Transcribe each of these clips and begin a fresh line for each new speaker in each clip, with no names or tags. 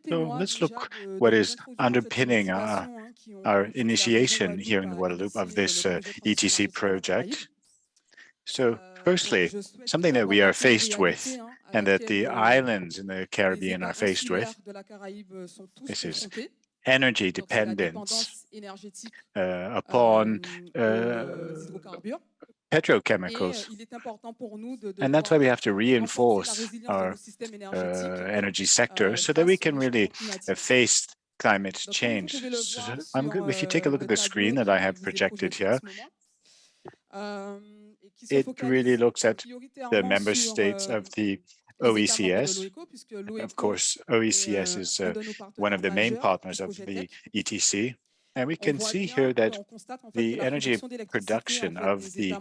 So let's look what is underpinning our initiation here in Guadeloupe of this ETC project. So firstly, something that we are faced with and that the islands in the Caribbean are faced with, this is energy dependence upon petrochemicals. And that's why we have to reinforce our energy sector so that we can really face climate change. So if you take a look at the screen that I have projected here, it really looks at the member states of the OECS. Of course, OECS is one of the main partners of the ETC. And we can see here that the energy production of the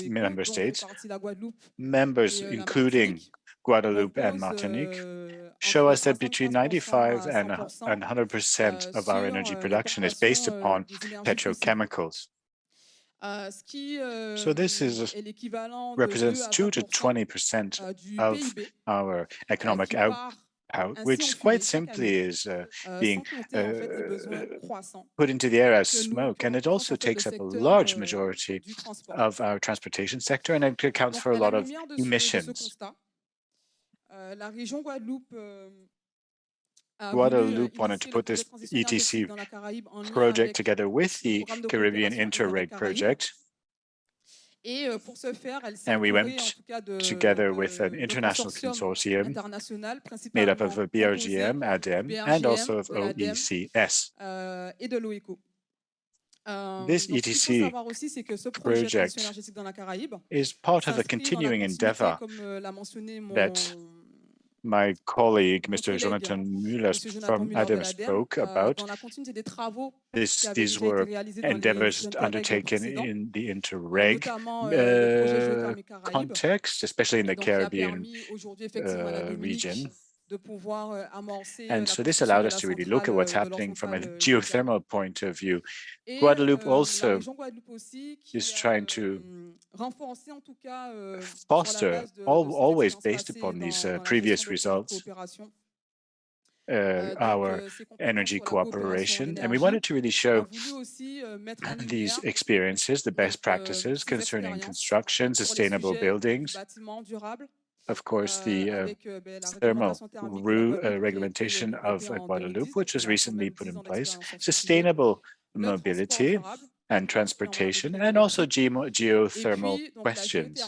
member states, members including Guadeloupe and Martinique, show us that between 95 and 100% of our energy production is based upon petrochemicals. So this represents 2 to 20% of our economic output, which quite simply is being put into the air as smoke. And it also takes up a large majority of our transportation sector, and it accounts for a lot of emissions. Guadeloupe wanted to put this ETC project together with the Caribbean Interreg project. And we went together with an international consortium made up of BRGM, ADEM, and also of OECS. This ETC project is part of a continuing endeavor that my colleague, Mr. Jonathan Muller from ADEM spoke about. These were endeavors undertaken in the Interreg context, especially in the Caribbean region. And so this allowed us to really look at what's happening from a geothermal point of view. Guadeloupe also is trying to foster, always based upon these previous results, our energy cooperation. And we wanted to really show these experiences, the best practices concerning construction, sustainable buildings. Of course, the thermal regulation of Guadeloupe, which was recently put in place, sustainable mobility and transportation, and also geothermal questions.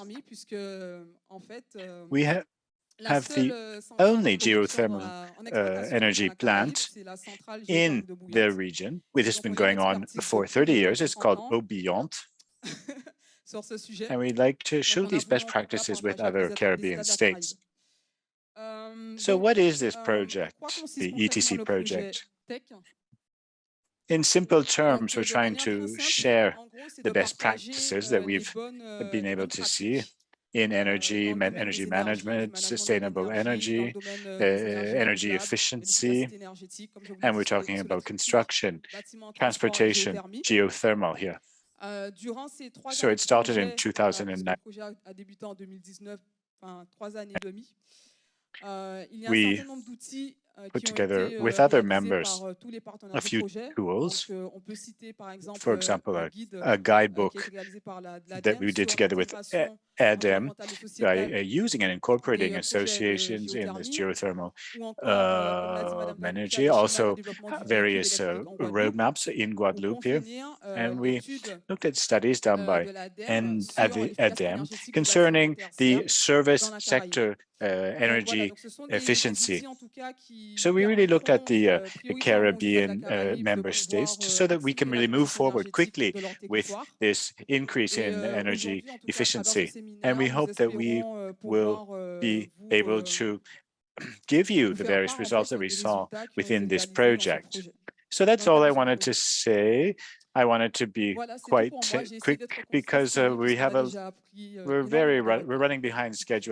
We have the only geothermal energy plant in the region, which has been going on for 30 years. It's called Obillante. And we'd like to show these best practices with other Caribbean states. So what is this project, the ETC project? In simple terms, we're trying to share the best practices that we've been able to see in energy management, sustainable energy, energy efficiency, and we're talking about construction, transportation, geothermal here. So it started in 2009. We put together with other members a few tools. For example, a guidebook that we did together with ADEM by using and incorporating associations in this geothermal energy, also various roadmaps in Guadeloupe here. And we looked at studies done by ADEM concerning the service sector energy efficiency. So we really looked at the Caribbean member states so that we can really move forward quickly with this increase in energy efficiency. And we hope that we will be able to give you the various results that we saw within this project. So that's all I wanted to say. I wanted to be quite quick because we're running behind schedule.